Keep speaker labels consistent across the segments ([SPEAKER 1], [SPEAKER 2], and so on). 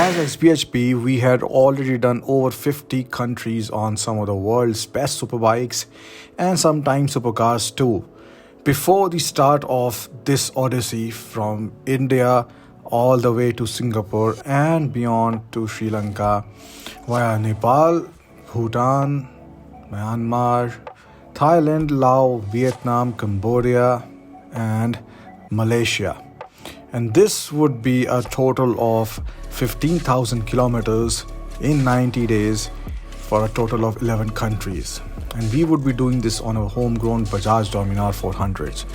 [SPEAKER 1] As xBhp, we had already done over 50 countries on some of the world's best superbikes and sometimes supercars too. Before the start of this Odyssey from India all the way to Singapore and beyond to Sri Lanka via Nepal, Bhutan, Myanmar, Thailand, Laos, Vietnam, Cambodia, and Malaysia. And this would be a total of 15,000 kilometers in 90 days for a total of 11 countries. And we would be doing this on a homegrown Bajaj Dominar 400s.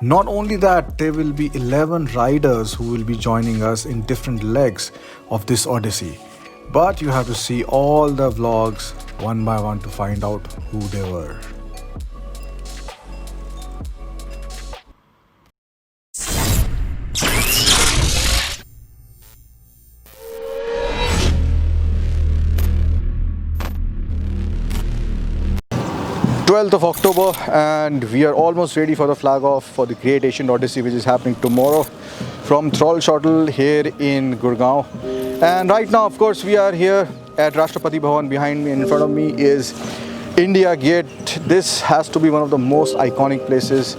[SPEAKER 1] Not only that, there will be 11 riders who will be joining us in different legs of this Odyssey. But you have to see all the vlogs one by one to find out who they were. Of October, and we are almost ready for the flag off for the Great Asian Odyssey, which is happening tomorrow from Thrall Shuttle here in Gurgaon. And right now, of course, we are here at Rashtrapati Bhavan. Behind me, in front of me, is India Gate. This has to be one of the most iconic places,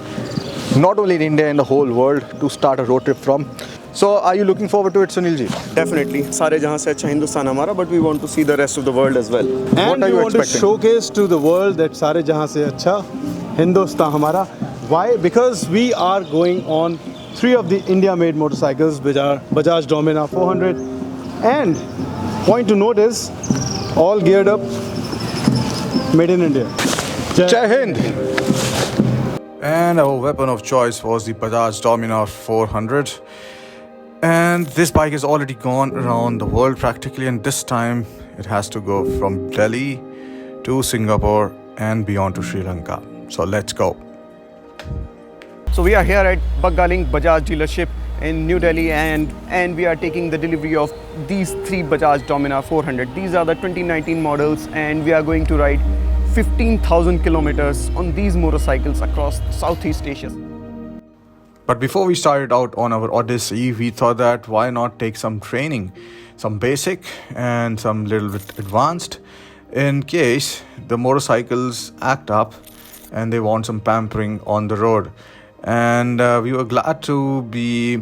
[SPEAKER 1] not only in India, in the whole world, to start a road trip from. So, are you looking forward to it, Sunil ji?
[SPEAKER 2] Definitely. सारे जहाँ से अच्छा हिंदुस्तान हमारा, but we want to see the rest of the world as well.
[SPEAKER 3] And we want to showcase to the world that सारे जहाँ से अच्छा हिंदुस्तान हमारा. Why? Because we are going on 3 of the India-made motorcycles, which are Bajaj Dominar 400. And point to note is, all geared up, made in India.
[SPEAKER 1] Jai Hind! And our weapon of choice was the Bajaj Dominar 400. And this bike has already gone around the world practically, and this time it has to go from Delhi to Singapore and beyond to Sri Lanka. So let's go.
[SPEAKER 2] So we are here at Baggaling Bajaj dealership in New Delhi, and we are taking the delivery of these 3 Bajaj Dominar 400. These are the 2019 models, and we are going to ride 15,000 kilometers on these motorcycles across Southeast Asia.
[SPEAKER 1] But before we started out on our Odyssey, we thought that why not take some training, some basic and some little bit advanced, in case the motorcycles act up and they want some pampering on the road. And we were glad to be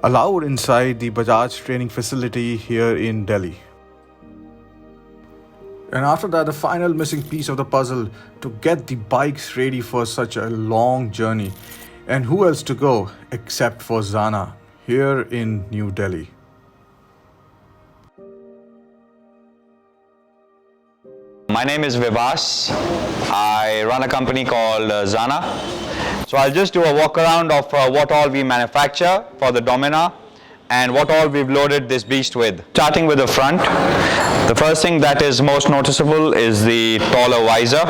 [SPEAKER 1] allowed inside the Bajaj training facility here in Delhi. And after that, the final missing piece of the puzzle to get the bikes ready for such a long journey. And who else to go except for Zana here in New Delhi?
[SPEAKER 4] My name is Vivas. I run a company called Zana. So I'll just do a walk around of what all we manufacture for the Dominar and what all we've loaded this beast with. Starting with the front, the first thing that is most noticeable is the taller visor,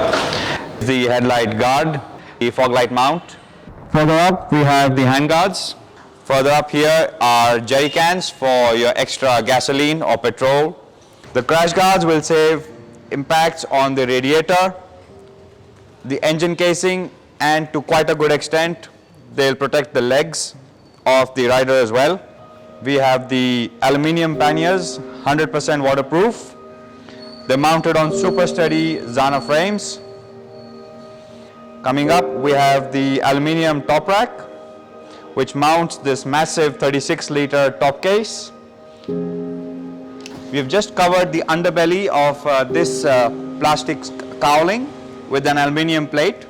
[SPEAKER 4] the headlight guard, the fog light mount. Further up, we have the handguards. Further up here are jerry cans for your extra gasoline or petrol. The crash guards will save impacts on the radiator, the engine casing, and to quite a good extent, they'll protect the legs of the rider as well. We have the aluminium panniers, 100% waterproof. They're mounted on super steady Zana frames. Coming up, we have the aluminium top rack, which mounts this massive 36-liter top case. We've just covered the underbelly of this plastic cowling with an aluminium plate.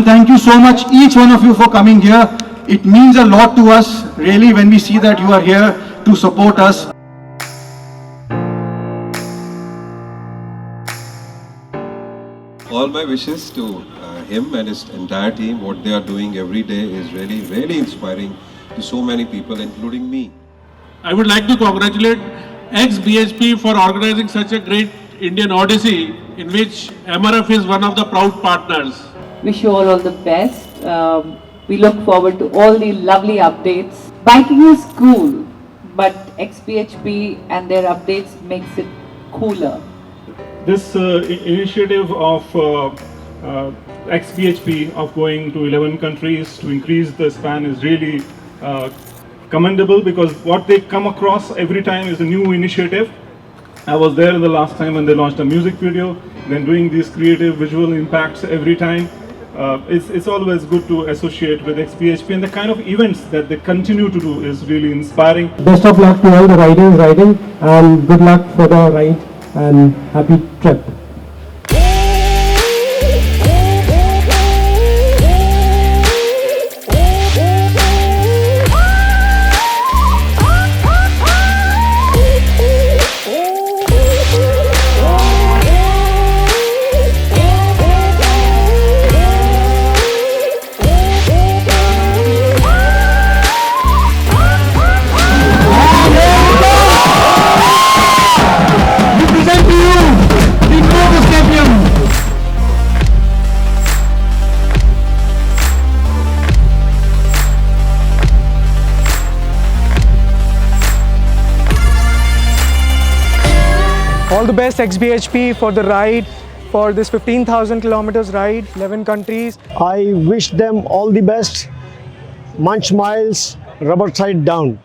[SPEAKER 5] thank you so much, each one of you, for coming here. It means a lot to us, really, when we see that you are here to support us.
[SPEAKER 6] All my wishes to him and his entire team. What they are doing every day is really, really inspiring to so many people, including me.
[SPEAKER 7] I would like to congratulate xBhp for organizing such a great Indian Odyssey, in which MRF is one of the proud partners.
[SPEAKER 8] Wish you all the best. We look forward to all the lovely updates. Biking is cool, but xBhp and their updates makes it cooler.
[SPEAKER 7] This initiative of xBhp of going to 11 countries to increase the span is really commendable, because what they come across every time is a new initiative. I was there the last time when they launched a music video, then doing these creative visual impacts every time. It's always good to associate with xBhp, and the kind of events that they continue to do is really inspiring.
[SPEAKER 9] Best of luck to all the riders riding, and good luck for the ride, and happy trip.
[SPEAKER 10] All the best xBhp for the ride, for this 15,000 kilometers ride, 11 countries.
[SPEAKER 9] I wish them all the best. Munch miles, rubber side down.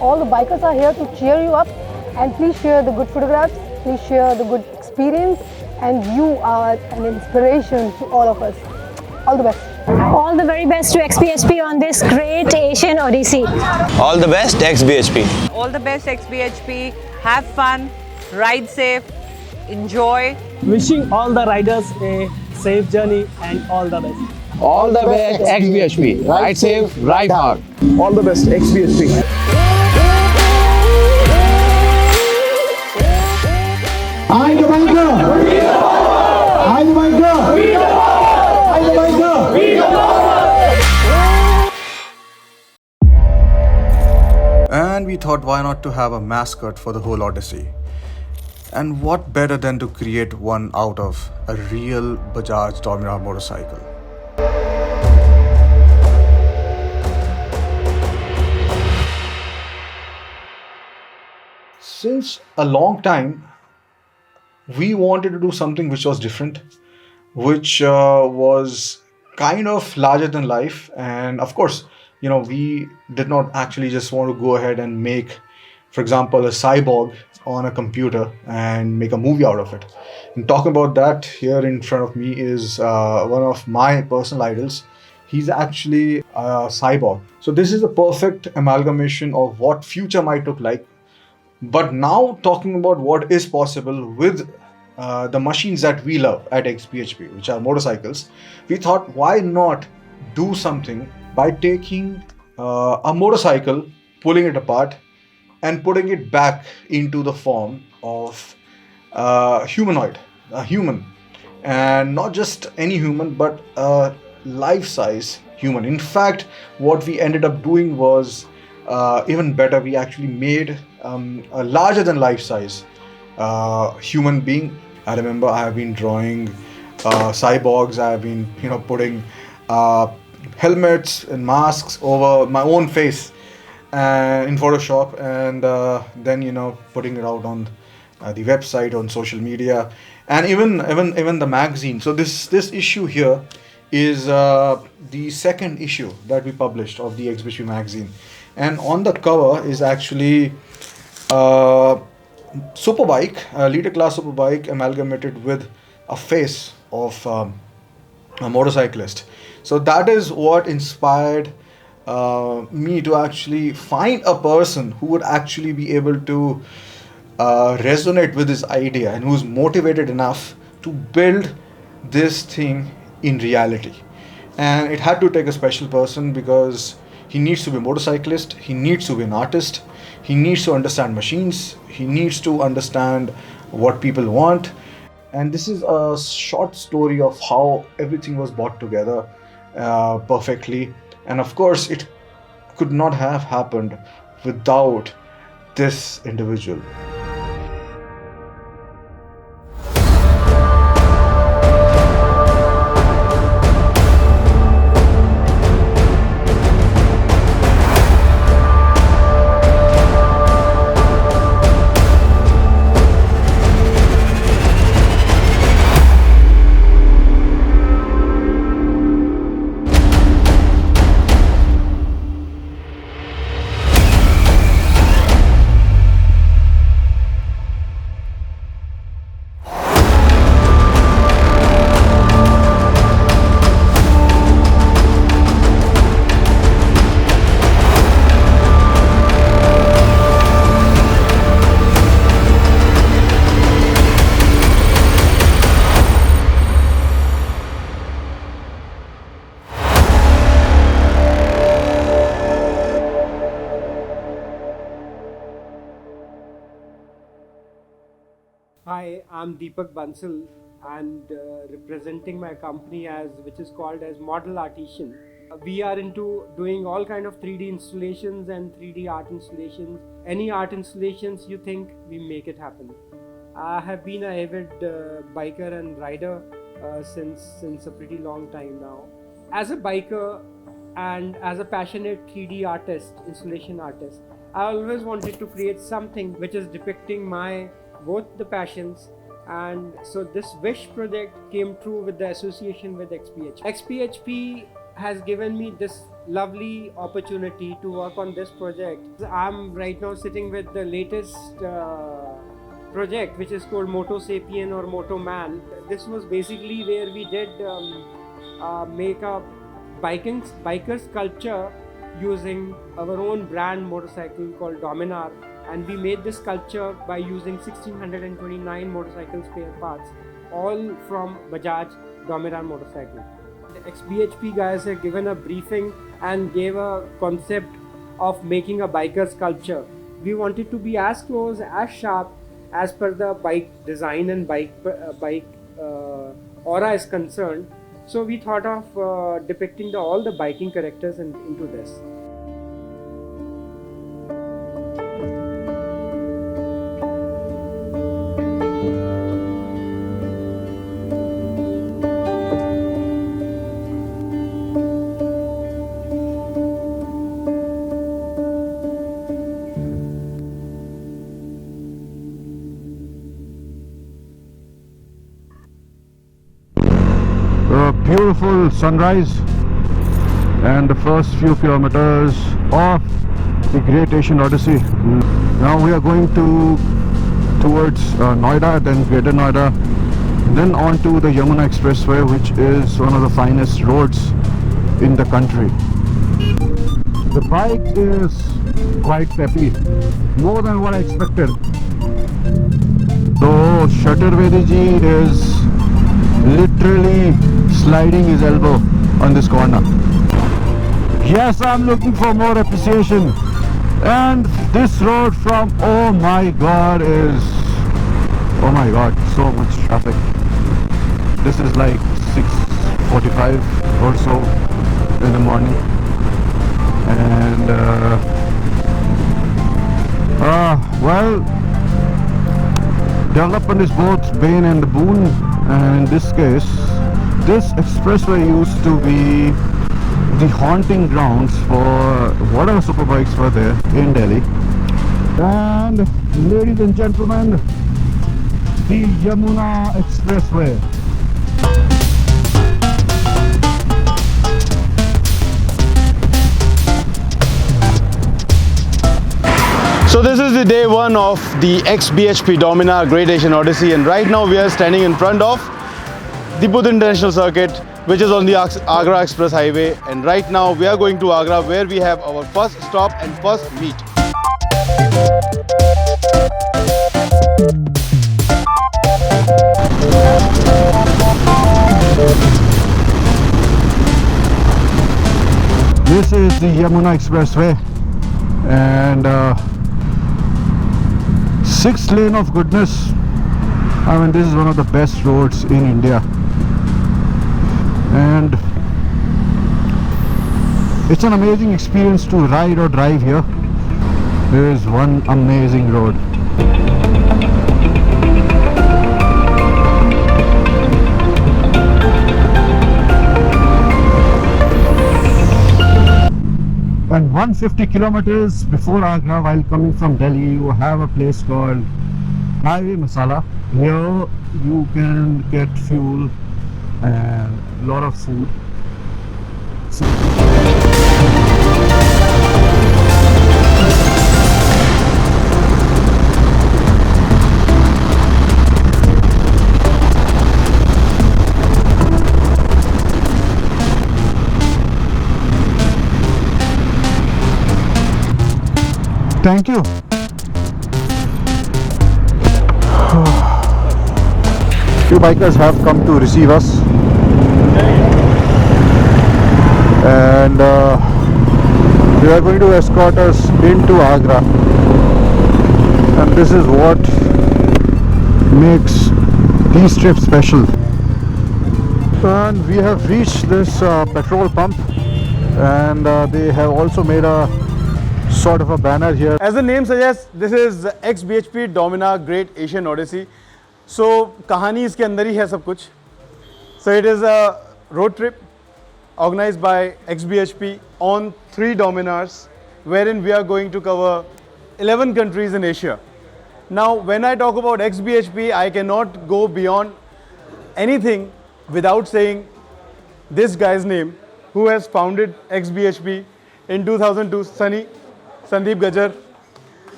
[SPEAKER 11] All the bikers are here to cheer you up, and please share the good photographs, please share the good experience, and you are an inspiration to all of us. All the best.
[SPEAKER 12] All the very best to xBhp on this great Asian Odyssey.
[SPEAKER 13] All the best xBhp.
[SPEAKER 14] All the best xBhp. Have fun, ride safe, enjoy.
[SPEAKER 9] Wishing all the riders a safe journey and all the best.
[SPEAKER 13] All the best xBhp. Ride safe, ride hard.
[SPEAKER 3] All the best, xBhp.
[SPEAKER 5] I the biker! I the biker! I the biker!
[SPEAKER 1] And we thought, why not to have a mascot for the whole Odyssey? And what better than to create one out of a real Bajaj Dominar motorcycle? Since a long time, we wanted to do something which was different, which was kind of larger than life. And of course, you know, we did not actually just want to go ahead and make, for example, a cyborg on a computer and make a movie out of it. And talking about that, here in front of me is one of my personal idols. He's actually a cyborg. So this is a perfect amalgamation of what future might look like. But now talking about what is possible with the machines that we love at xBhp, which are motorcycles, we thought, why not do something by taking a motorcycle, pulling it apart and putting it back into the form of a humanoid, a human. And not just any human, but a life-size human. In fact, what we ended up doing was even better. We actually made a larger than life-size human being. I remember I have been drawing cyborgs. I have been, putting helmets and masks over my own face in Photoshop, and then putting it out on the website, on social media, and even the magazine. So this issue here is the second issue that we published of the xBhp magazine, and on the cover is actually superbike, a leader class superbike amalgamated with a face of a motorcyclist. So that is what inspired me to actually find a person who would actually be able to resonate with this idea and who's motivated enough to build this thing in reality. And it had to take a special person because he needs to be a motorcyclist, he needs to be an artist, he needs to understand machines, he needs to understand what people want. And this is a short story of how everything was brought together perfectly. And of course, it could not have happened without this individual.
[SPEAKER 9] Hi, I'm Deepak Bansal and representing my company which is called as Model Artisan. We are into doing all kind of 3D installations and 3D art installations. Any art installations you think, we make it happen. I have been an avid biker and rider since a pretty long time now. As a biker and as a passionate 3D artist, installation artist, I always wanted to create something which is depicting both the passions, and so this wish project came true with the association with XBHP. XBHP has given me this lovely opportunity to work on this project. I'm right now sitting with the latest project which is called Moto Sapien or Moto Man. This was basically where we did make a biker sculpture using our own brand motorcycle called Dominar. And we made this sculpture by using 1629 motorcycle spare parts, all from Bajaj Dominar motorcycle. The XBHP guys have given a briefing and gave a concept of making a biker sculpture. We wanted to be as close, as sharp as per the bike design and bike aura is concerned. So we thought of depicting all the biking characters into this.
[SPEAKER 5] Beautiful sunrise and the first few kilometers of the Great Asian Odyssey. Now we are going towards Noida, then Greater Noida, then on to the Yamuna Expressway, which is one of the finest roads in the country. The bike is quite peppy, more than what I expected. So Shaturvedi ji is literally sliding his elbow on this corner. Yes, I'm looking for more appreciation. And this road from oh my god, so much traffic. This is like 6:45 or so in the morning. And well, development is both bane and the boon. And in this case, this expressway used to be the haunting grounds for whatever superbikes were there in Delhi. And ladies and gentlemen, the Yamuna Expressway.
[SPEAKER 3] So this is the day one of the XBHP Dominar Great Asian Odyssey, and right now we are standing in front of the Buddha International Circuit, which is on the Agra Express Highway. And right now we are going to Agra, where we have our first stop and first meet.
[SPEAKER 5] This is the Yamuna Expressway, and 6 lane of goodness. I mean, this is one of the best roads in India, and it's an amazing experience to ride or drive here. There is one amazing road. And 150 kilometers before Agra, while coming from Delhi, you have a place called Highway Masala. Here you can get fuel and a lot of food. Thank you. Few bikers have come to receive us, and they are going to escort us into Agra, and this is what makes these trips special. And we have reached this petrol pump, and they have also made a sort of a banner here.
[SPEAKER 3] As the name suggests, this is xBhp Dominar Great Asian Odyssey. So कहानी इसके अंदर ही है सब कुछ. So it is a road trip organized by xBhp on 3 Dominars, wherein we are going to cover 11 countries in Asia. Now when I talk about xBhp, I cannot go beyond anything without saying this guy's name, who has founded xBhp in 2002, Sandeep Gajjar.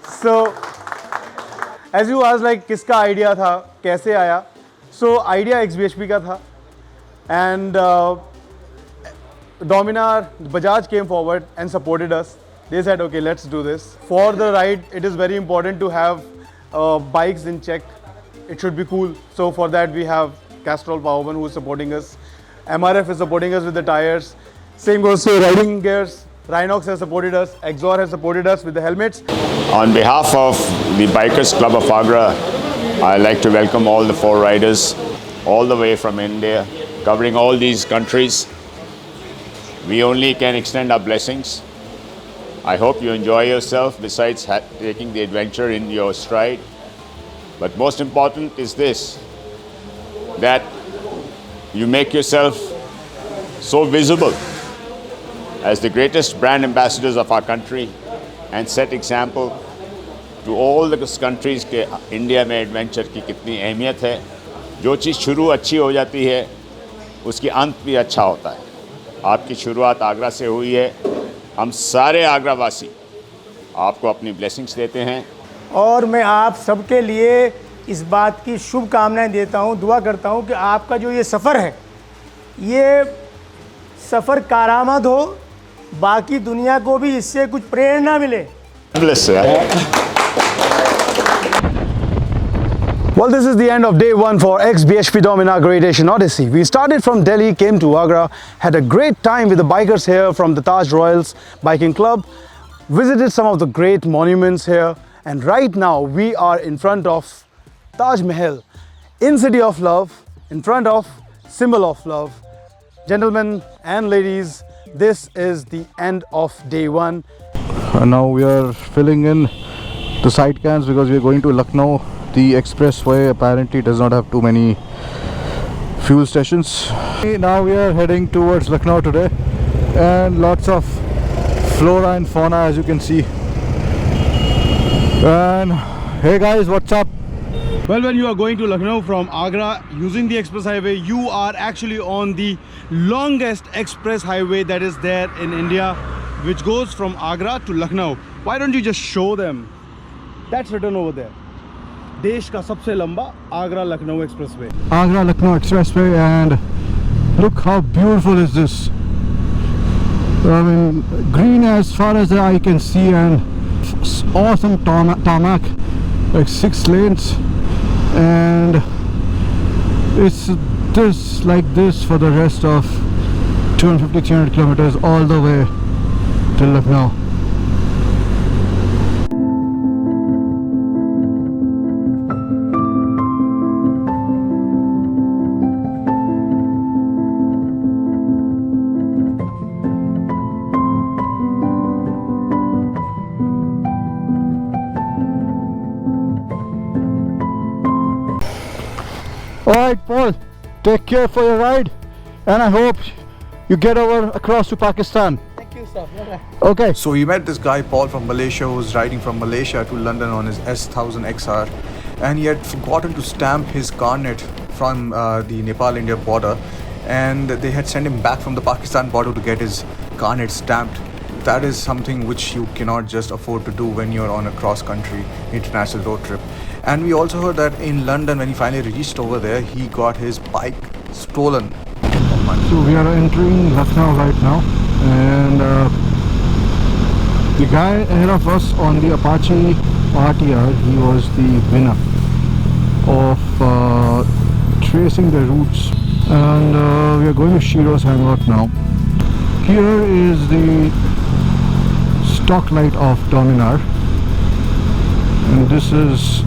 [SPEAKER 3] So as you asked, like किसका idea था, कैसे आया? So idea xBhp का था, and Dominar, Bajaj came forward and supported us. They said, okay, let's do this. For the ride, it is very important to have bikes in check. It should be cool. So for that, we have Castrol Power who is supporting us. MRF is supporting us with the tires. Same goes to riding gears. Rynox has supported us. Axor has supported us with the helmets.
[SPEAKER 15] On behalf of the Bikers Club of Agra, I'd like to welcome all the 4 riders, all the way from India, covering all these countries. We only can extend our blessings. I hope you enjoy yourself, besides taking the adventure in your stride. But most important is this, that you make yourself so visible as the greatest brand ambassadors of our country and set example to all the countries के India में adventure की कितनी अहमियत है. जो चीज़ शुरू अच्छी हो जाती है उसकी अंत भी अच्छा होता है. आपकी शुरुआत आगरा से हुई है. हम सारे आगरा वासी आपको अपनी ब्लेसिंग्स देते हैं,
[SPEAKER 16] और मैं आप सबके लिए इस बात की शुभकामनाएं देता हूं, दुआ करता हूं कि आपका जो ये सफ़र है, ये सफ़र कारामद हो, बाकी दुनिया को भी इससे कुछ प्रेरणा मिले.
[SPEAKER 3] Well, this is the end of day 1 for xBhp Dominar Great Asian Odyssey. We started from Delhi, came to Agra, had a great time with the bikers here from the Taj Royals Biking Club, visited some of the great monuments here, and right now we are in front of Taj Mahal, in City of Love, in front of Symbol of Love. Gentlemen and ladies, this is the end of day 1.
[SPEAKER 5] Now we are filling in the side cans because we are going to Lucknow. The expressway apparently does not have too many fuel stations. Now we are heading towards Lucknow today, and lots of flora and fauna, as you can see. And hey guys, what's up?
[SPEAKER 3] Well, when you are going to Lucknow from Agra using the express highway, you are actually on the longest express highway that is there in India, which goes from Agra to Lucknow. Why don't you just show them? That's written over there. देश का सबसे लंबा Agra Lucknow expressway.
[SPEAKER 5] Agra Lucknow Expressway, and look how beautiful is this. I mean, green as far as the eye can see, and awesome tarmac, like 6 lanes, and it's just like this for the rest of 250-300 kilometers all the way. till Lucknow. Alright Paul, take care for your ride and I hope you get over across to Pakistan.
[SPEAKER 16] Thank you, sir.
[SPEAKER 5] Okay.
[SPEAKER 1] So we met this guy Paul from Malaysia who's riding from Malaysia to London on his S1000 XR, and he had forgotten to stamp his carnet from the Nepal-India border, and they had sent him back from the Pakistan border to get his carnet stamped. That is something which you cannot just afford to do when you're on a cross-country international road trip. And we also heard that in London, when he finally reached over there, he got his bike stolen.
[SPEAKER 5] So we are entering Lucknow right now, and the guy ahead of us on the Apache RTR, he was the winner of tracing the routes, and we are going to Shiro's hangout now. Here is the stock light of Dominar, and this is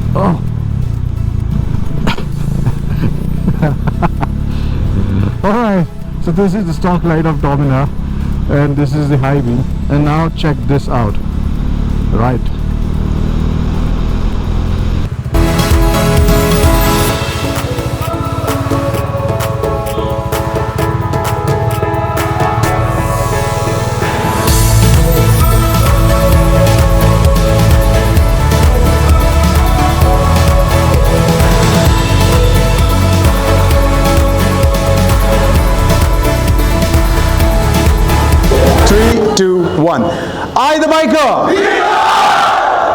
[SPEAKER 5] alright, so this is the stock light of Dominar and this is the high beam, and now check this out. Right,
[SPEAKER 3] one. I the biker!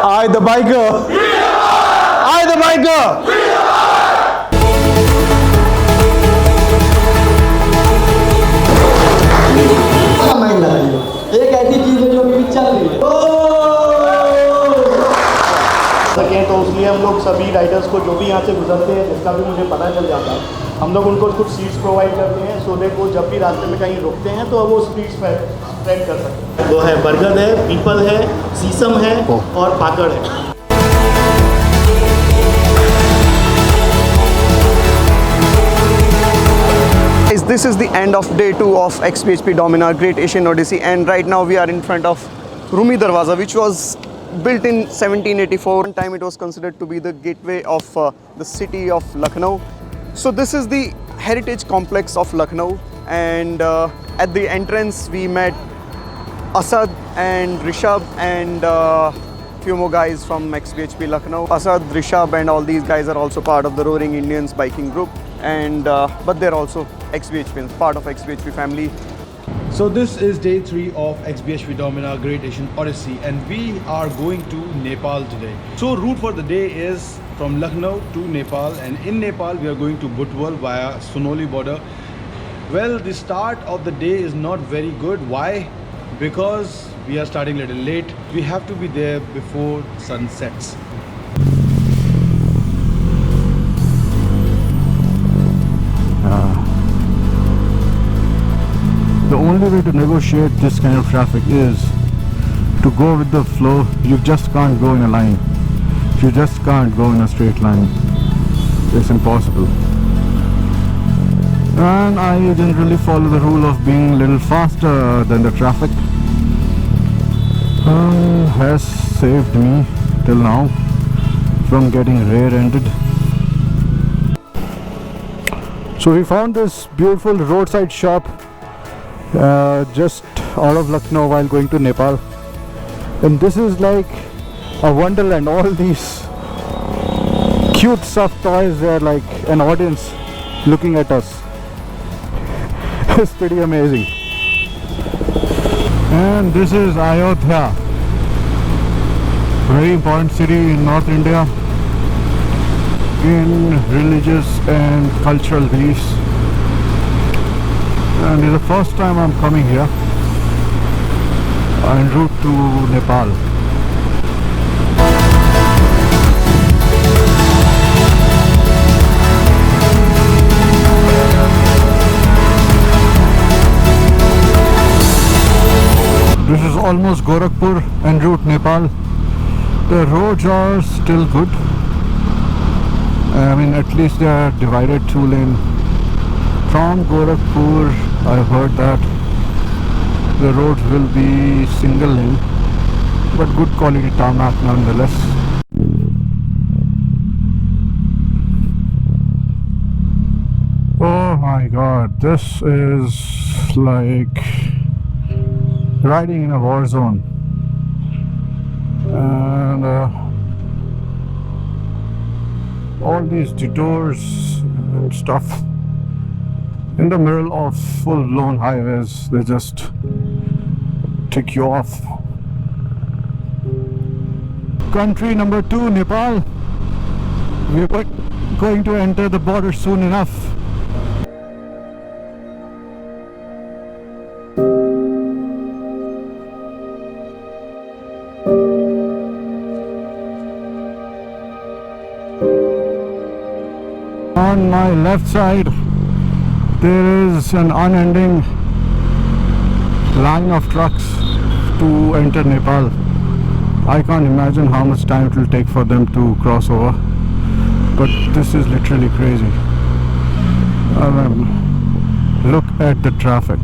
[SPEAKER 3] I the biker! I the biker!
[SPEAKER 17] एक ऐसी चीज है जो अभी चल रही है सकें, तो इसलिए हम लोग सभी राइडर्स को जो भी यहाँ से गुजरते हैं, जिसका भी मुझे पता चल जाता है, हम लोग उनको कुछ सीट्स प्रोवाइड करते हैं, सो दैट वो जब भी रास्ते में कहीं रुकते हैं तो वो स्पीड स्प्रेड कर सकते हैं। वो है बरगद है, पीपल है, शीशम है और पाकड़ है।
[SPEAKER 2] This is the end of day 2 of xBhp Dominar Great Asian Odyssey, and right now we are in front of Rumi Darwaza, which was built in 1784. One time it was considered to be the gateway of the city of Lucknow. So this is the heritage complex of Lucknow, and at the entrance we met Asad and Rishabh and few more guys from xBhp Lucknow. Asad, Rishabh and all these guys are also part of the Roaring Indians biking group, and but they're also xBhp, part of xBhp family.
[SPEAKER 3] So this is day 3 of xBhp Dominar Great Asian Odyssey, and we are going to Nepal today. So route for the day is from Lucknow to Nepal, and in Nepal we are going to Butwal via Sunoli border. Well, the start of the day is not very good. Why? Because we are starting a little late. We have to be there before sun sets.
[SPEAKER 5] The only way to negotiate this kind of traffic is to go with the flow. You just can't go in a line. You just can't go in a straight line. It's impossible. And I generally follow the rule of being a little faster than the traffic. Has saved me till now from getting rear-ended. So we found this beautiful roadside shop just out of Lucknow while going to Nepal, and this is like a wonderland. All these cute soft toys, they're like an audience looking at us. It's pretty amazing. And this is Ayodhya, very important city in North India in religious and cultural beliefs. And it's the first time I'm coming here en route to Nepal. This is almost Gorakhpur en route Nepal. The roads are still good. I mean, at least they are divided 2-lane. From Gorakhpur, I heard that the roads will be single lane, but good quality tarmac nonetheless. Oh my god, this is like riding in a war zone. And all these detours and stuff in the middle of full-blown highways, they just tick you off. Country number 2, Nepal. We're going to enter the border soon enough. On my left side, there is an unending line of trucks to enter Nepal. I can't imagine how much time it will take for them to cross over, but this is literally crazy. Look at the traffic.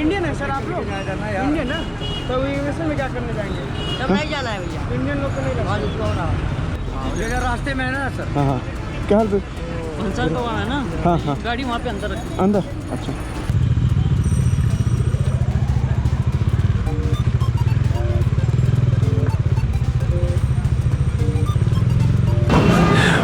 [SPEAKER 16] Indian है sir आप लोग? Indian ना? तो USA में क्या करने जाएंगे?
[SPEAKER 18] सब नहीं जाना है भैया।
[SPEAKER 16] इंडियन लोग को नहीं जाना।
[SPEAKER 18] जगह रास्ते में है ना सर।
[SPEAKER 3] हाँ हाँ, क्या हाल पे?
[SPEAKER 18] पंचर का वहाँ है ना?
[SPEAKER 3] हाँ हाँ।
[SPEAKER 18] गाड़ी वहाँ पे अंदर रखी।
[SPEAKER 3] अंदर? अच्छा।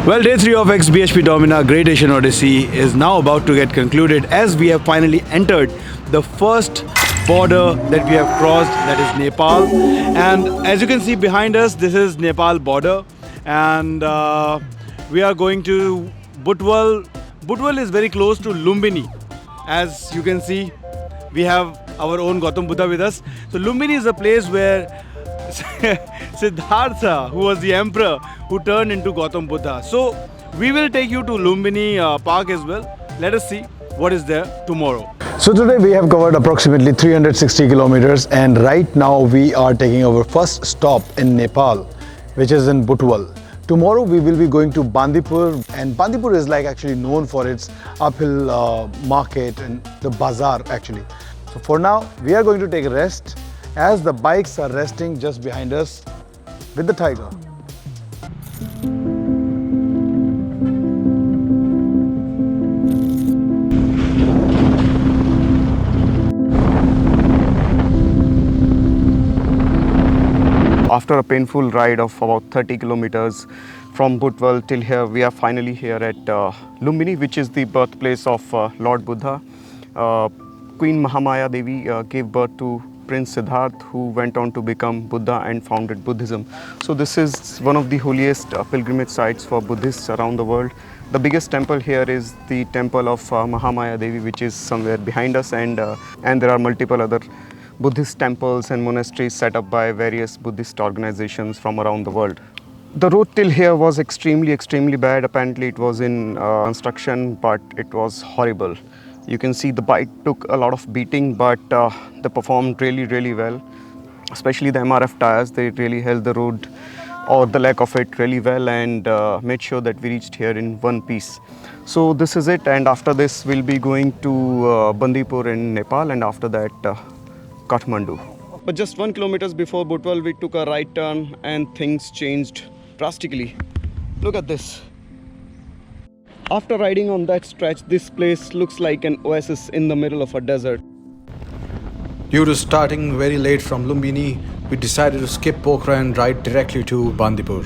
[SPEAKER 19] Well, day 3 of xBhp Dominar Great Asian Odyssey is now about to get concluded as we have finally entered the first border that we have crossed, that is Nepal. And as you can see behind us, this is Nepal border, and we are going to Butwal. Butwal is very close to Lumbini. As you can see, we have our own Gautam Buddha with us. So Lumbini is a place where Siddhartha, who was the emperor, who turned into Gautam Buddha. So we will take you to Lumbini Park as well. Let us see what is there tomorrow.
[SPEAKER 3] So today we have covered approximately 360 kilometers, and right now we are taking our first stop in Nepal, which is in Butwal. Tomorrow we will be going to Bandipur, and Bandipur is like actually known for its uphill market and the bazaar actually. So for now we are going to take a rest as the bikes are resting just behind us with the tiger.
[SPEAKER 2] After a painful ride of about 30 kilometers from Butwal till here, we are finally here at Lumbini, which is the birthplace of Lord Buddha. Queen Mahamaya Devi gave birth to Prince Siddhartha, who went on to become Buddha and founded Buddhism. So this is one of the holiest pilgrimage sites for Buddhists around the world. The biggest temple here is the temple of Mahamaya Devi, which is somewhere behind us, and there are multiple other Buddhist temples and monasteries set up by various Buddhist organizations from around the world. The road till here was extremely bad. Apparently it was in construction, but it was horrible. You can see the bike took a lot of beating, but they performed really well. Especially the MRF tires, they really held the road or the leg of it really well, and made sure that we reached here in one piece. So this is it, and after this we'll be going to Bandipur in Nepal, and after that Kathmandu. But just 1 kilometer before Butwal, we took a right turn and things changed drastically. Look at this. After riding on that stretch, this place looks like an oasis in the middle of a desert.
[SPEAKER 1] Due to starting very late from Lumbini, we decided to skip Pokhara and ride directly to Bandipur.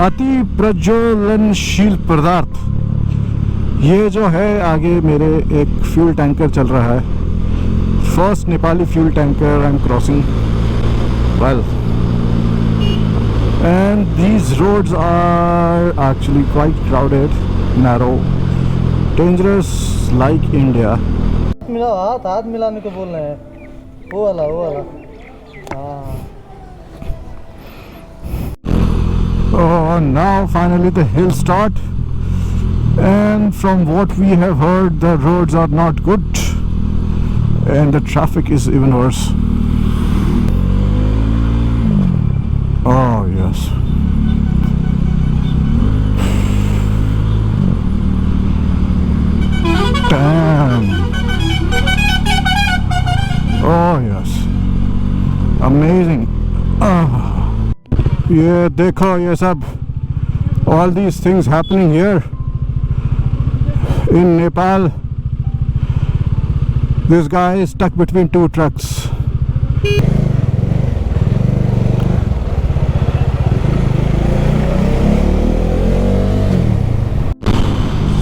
[SPEAKER 5] अति प्रज्वलनशील पदार्थ, ये जो है आगे मेरे एक fuel tanker चल रहा है. First Nepali fuel tanker I am crossing. Well, and these roads are actually quite crowded, narrow, dangerous like India.
[SPEAKER 20] मिलाओ, हाथ मिलाने को बोल रहे हैं, वो वाला हाँ.
[SPEAKER 5] Oh, now finally the hills start, and from what we have heard, the roads are not good and the traffic is even worse. Oh yes. Damn. Oh yes. Amazing. ये देखो ये सब, all these things happening here in Nepal. This guy is stuck between two trucks.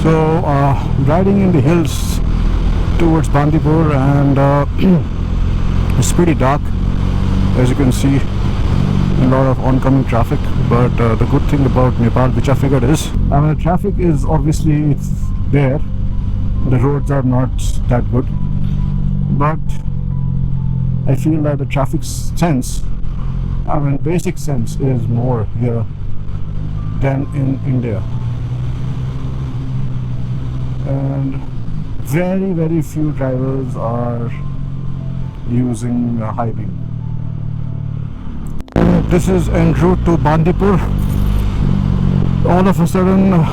[SPEAKER 5] So riding in the hills towards Bandipur, and it's pretty dark, as you can see. A lot of oncoming traffic, but the good thing about Nepal, which I figured is, the traffic is obviously it's there. The roads are not that good, but I feel that the traffic sense, basic sense is more here than in India, and very few drivers are using high beam. This is en route to Bandipur. All of a sudden,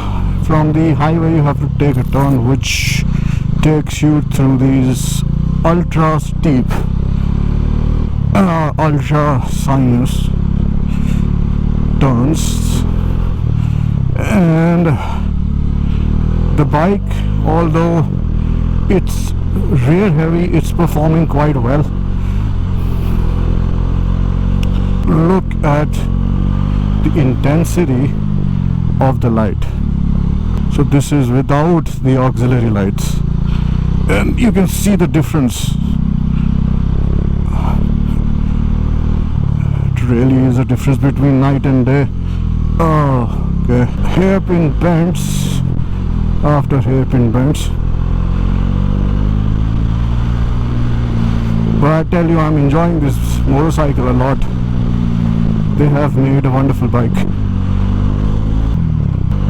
[SPEAKER 5] from the highway you have to take a turn which takes you through these ultra steep, ultra sinuous turns, and the bike, although it's rear heavy, it's performing quite well. Look at the intensity of the light. So this is without the auxiliary lights, and you can see the difference. It really is a difference between night and day. Okay, hairpin bends after hairpin bends. But I tell you, I'm enjoying this motorcycle a lot. They have made a wonderful bike.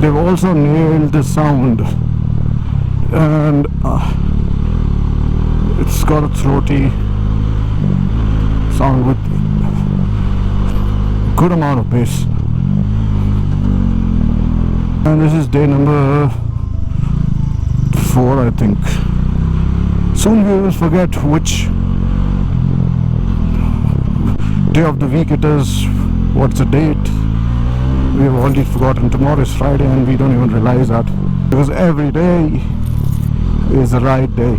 [SPEAKER 5] They've also nailed the sound, and it's got a throaty sound with good amount of bass. And this is day number 4, I think. Soon we will forget which day of the week it is, what's the date. We've already forgotten. Tomorrow is Friday and we don't even realize that, because every day is the right day.